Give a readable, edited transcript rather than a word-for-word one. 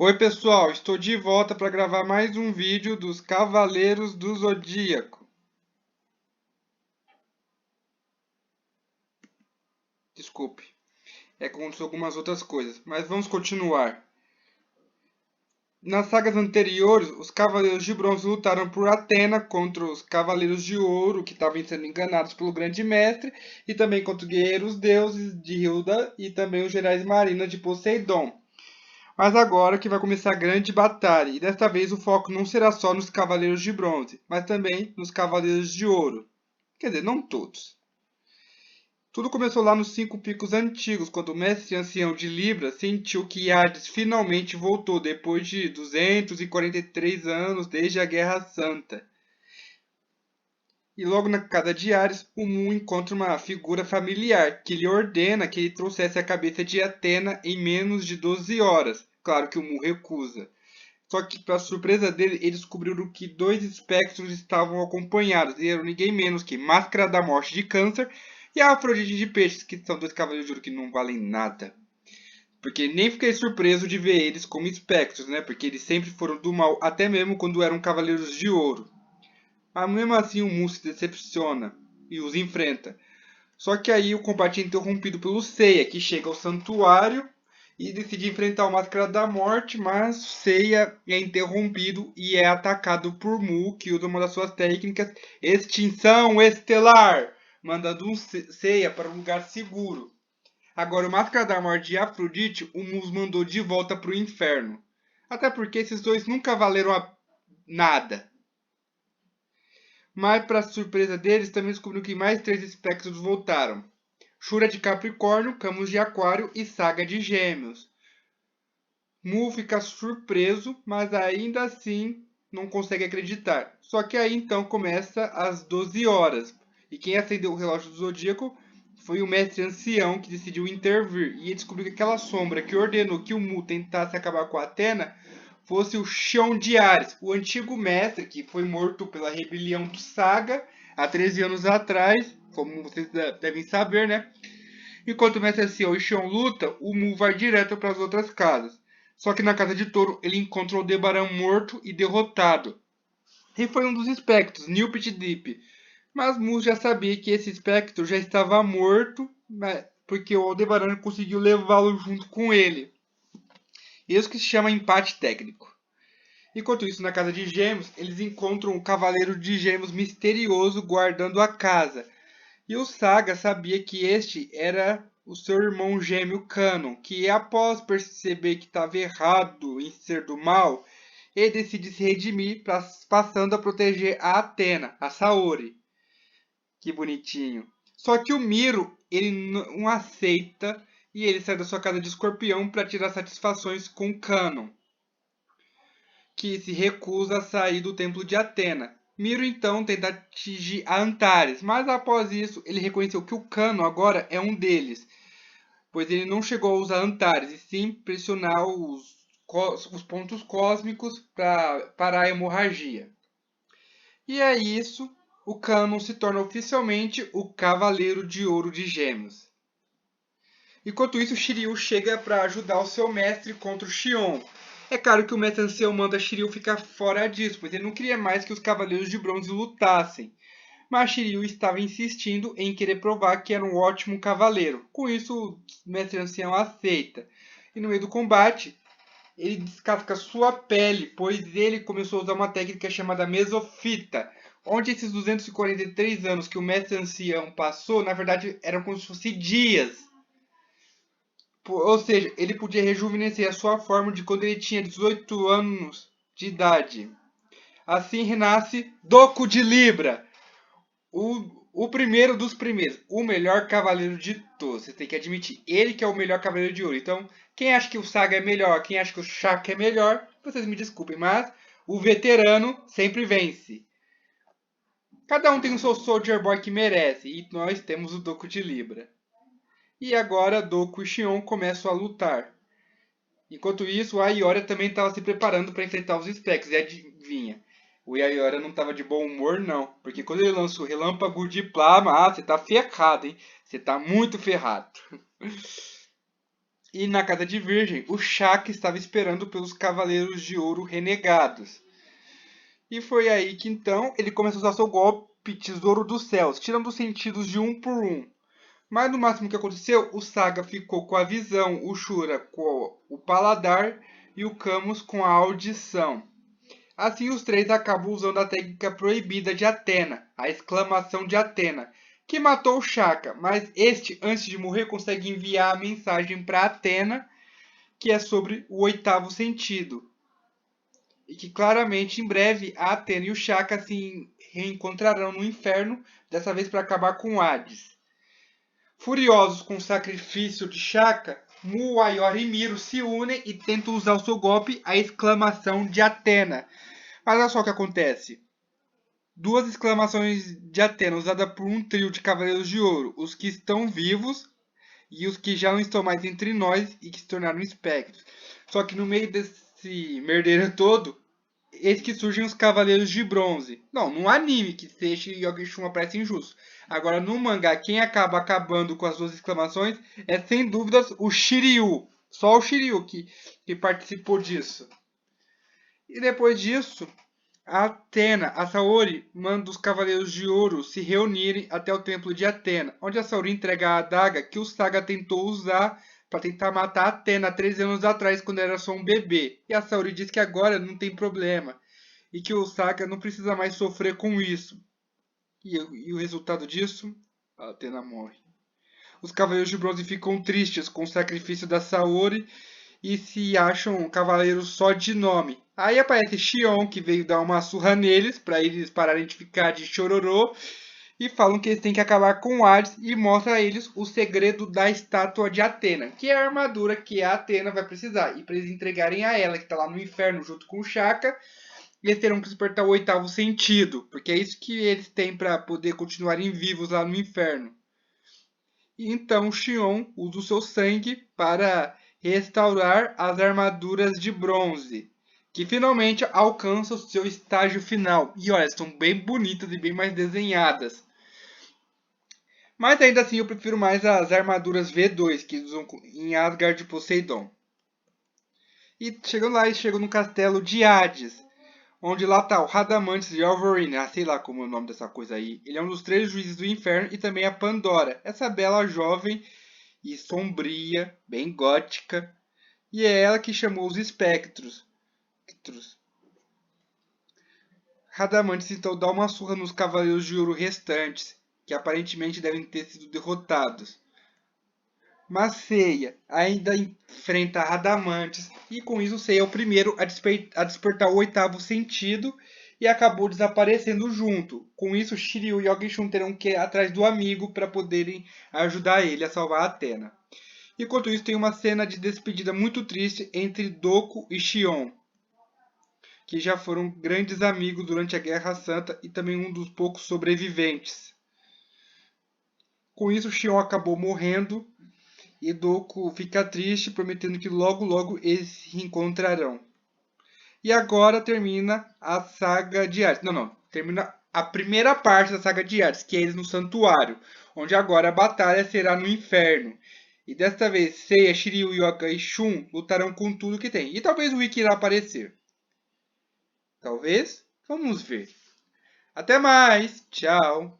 Oi pessoal, estou de volta para gravar mais um vídeo dos Cavaleiros do Zodíaco. Desculpe, aconteceu algumas outras coisas, mas vamos continuar. Nas sagas anteriores, os Cavaleiros de Bronze lutaram por Atena contra os Cavaleiros de Ouro, que estavam sendo enganados pelo Grande Mestre, e também contra os Guerreiros Deuses de Hilda e também os Gerais Marinas de Poseidon. Mas agora que vai começar a grande batalha, e desta vez o foco não será só nos Cavaleiros de Bronze, mas também nos Cavaleiros de Ouro. Quer dizer, não todos. Tudo começou lá nos Cinco Picos Antigos, quando o mestre ancião de Libra sentiu que Hades finalmente voltou depois de 243 anos desde a Guerra Santa. E logo na casa de Ares, o Mu encontra uma figura familiar que lhe ordena que ele trouxesse a cabeça de Atena em menos de 12 horas. Claro que o Mu recusa. Só que, para surpresa dele, ele descobriu que dois espectros estavam acompanhados. E eram ninguém menos que Máscara da Morte de Câncer e a Afrodite de Peixes, que são dois cavaleiros de ouro que não valem nada. Porque nem fiquei surpreso de ver eles como espectros, né? Porque eles sempre foram do mal, até mesmo quando eram cavaleiros de ouro. Mas mesmo assim o Mu se decepciona e os enfrenta. Só que aí o combate é interrompido pelo Seiya, que chega ao santuário e decide enfrentar o Máscara da Morte, mas Seiya é interrompido e é atacado por Mu, que usa uma das suas técnicas, Extinção Estelar, mandando um Seiya para um lugar seguro. Agora, o Máscara da Morte e Afrodite, o Mu os mandou de volta para o inferno. Até porque esses dois nunca valeram nada. Mas, para surpresa deles, também descobriu que mais três espectros voltaram. Shura de Capricórnio, Camus de Aquário e Saga de Gêmeos. Mu fica surpreso, mas ainda assim não consegue acreditar. Só que aí então começa às 12 horas. E quem acendeu o relógio do Zodíaco foi o mestre ancião que decidiu intervir. E ele descobriu que aquela sombra que ordenou que o Mu tentasse acabar com a Atena fosse o Xion de Ares, o antigo mestre que foi morto pela rebelião do Saga há 13 anos atrás, como vocês devem saber, né? Enquanto o mestre ancião e Xion luta, o Mu vai direto para as outras casas. Só que na casa de Touro ele encontra o Aldebaran morto e derrotado. E foi um dos espectros, Nilpit Deep. Mas Mu já sabia que esse espectro já estava morto, né, porque o Aldebaran conseguiu levá-lo junto com ele. Isso que se chama empate técnico. Enquanto isso, na casa de Gêmeos, eles encontram o Cavaleiro de Gêmeos misterioso guardando a casa. E o Saga sabia que este era o seu irmão gêmeo Canon, que após perceber que estava errado em ser do mal, ele decide se redimir, passando a proteger a Athena, a Saori. Que bonitinho. Só que o Miro, ele não aceita e ele sai da sua casa de escorpião para tirar satisfações com Canon, que se recusa a sair do templo de Atena. Miro então tenta atingir a Antares, mas após isso ele reconheceu que o Cano agora é um deles, pois ele não chegou a usar Antares, e sim pressionar os pontos cósmicos para parar a hemorragia. E é isso, o Cano se torna oficialmente o Cavaleiro de Ouro de Gêmeos. Enquanto isso, Shiryu chega para ajudar o seu mestre contra o Xion. É claro que o mestre ancião manda Shiryu ficar fora disso, pois ele não queria mais que os Cavaleiros de Bronze lutassem. Mas Shiryu estava insistindo em querer provar que era um ótimo cavaleiro. Com isso, o mestre ancião aceita. E no meio do combate, ele descasca sua pele, pois ele começou a usar uma técnica chamada mesofita, onde esses 243 anos que o mestre ancião passou, na verdade, eram como se fossem dias. Ou seja, ele podia rejuvenescer a sua forma de quando ele tinha 18 anos de idade. Assim renasce Doku de Libra, o primeiro dos primeiros, o melhor cavaleiro de todos. Você tem que admitir, ele que é o melhor cavaleiro de ouro. Então, quem acha que o Saga é melhor, quem acha que o Shaka é melhor, vocês me desculpem, mas o veterano sempre vence. Cada um tem o seu Soldier Boy que merece, e nós temos o Doku de Libra. E agora Doku e Xion começam a lutar. Enquanto isso, a Ioria também estava se preparando para enfrentar os espectros. E adivinha, o Ioria não estava de bom humor, não. Porque quando ele lançou o Relâmpago de Plasma, você tá ferrado, hein? Você tá muito ferrado. E na Casa de Virgem, o Shaka estava esperando pelos Cavaleiros de Ouro renegados. E foi aí que então ele começou a usar seu golpe Tesouro dos Céus, tirando os sentidos de um por um. Mas no máximo que aconteceu, o Saga ficou com a visão, o Shura com o paladar e o Camus com a audição. Assim, os três acabam usando a técnica proibida de Athena, a exclamação de Athena, que matou o Shaka, mas este, antes de morrer, consegue enviar a mensagem para Athena, que é sobre o oitavo sentido. E que claramente em breve a Athena e o Shaka se reencontrarão no inferno, dessa vez para acabar com Hades. Furiosos com o sacrifício de Shaka, Mu, Aior e Miro se unem e tentam usar o seu golpe, a exclamação de Athena. Mas olha só o que acontece. Duas exclamações de Athena usadas por um trio de Cavaleiros de Ouro, os que estão vivos e os que já não estão mais entre nós e que se tornaram espectros. Só que no meio desse merdeiro todo, eis que surgem os Cavaleiros de Bronze. Não, num anime que Seishi e Yogeshima parecem injustos. Agora, no mangá, quem acaba acabando com as duas exclamações é, sem dúvidas, o Shiryu. Só o Shiryu que participou disso. E depois disso, a Athena, a Saori, manda os Cavaleiros de Ouro se reunirem até o Templo de Athena, onde a Saori entrega a adaga que o Saga tentou usar para tentar matar a Athena 13 anos atrás, quando era só um bebê. E a Saori diz que agora não tem problema e que o Saga não precisa mais sofrer com isso. E o resultado disso? A Athena morre. Os Cavaleiros de Bronze ficam tristes com o sacrifício da Saori e se acham cavaleiros só de nome. Aí aparece Xion, que veio dar uma surra neles, para eles pararem de ficar de chororô, e falam que eles têm que acabar com o Hades, e mostra a eles o segredo da estátua de Athena, que é a armadura que a Athena vai precisar. E para eles entregarem a ela, que está lá no inferno junto com o Shaka, eles terão que despertar o oitavo sentido, porque é isso que eles têm para poder continuarem vivos lá no inferno. E então Xion usa o seu sangue para restaurar as armaduras de bronze, que finalmente alcançam o seu estágio final. E olha, estão bem bonitas e bem mais desenhadas. Mas ainda assim eu prefiro mais as armaduras V2 que usam em Asgard de Poseidon. E chegando lá, eles chegam no castelo de Hades, onde lá tá o Radamantes de Alvorine, sei lá como é o nome dessa coisa aí. Ele é um dos três juízes do inferno e também a Pandora, essa bela jovem e sombria, bem gótica, e é ela que chamou os espectros. Radamantes então dá uma surra nos Cavaleiros de Ouro restantes, que aparentemente devem ter sido derrotados. Mas Seiya ainda enfrenta Radamantes, e com isso Seiya é o primeiro a despertar o oitavo sentido e acabou desaparecendo junto. Com isso, Shiryu e Yogeshun terão que ir atrás do amigo para poderem ajudar ele a salvar a Athena. Enquanto isso, tem uma cena de despedida muito triste entre Doku e Xion, que já foram grandes amigos durante a Guerra Santa e também um dos poucos sobreviventes. Com isso, Xion acabou morrendo e Doku fica triste, prometendo que logo logo eles se reencontrarão. E agora termina a saga de Hades. Não, termina a primeira parte da saga de Hades, que é eles no santuário, onde agora a batalha será no inferno. E desta vez, Seiya, Shiryu, Yoga e Shun lutarão com tudo que tem. E talvez o Ikki irá aparecer. Talvez? Vamos ver. Até mais! Tchau!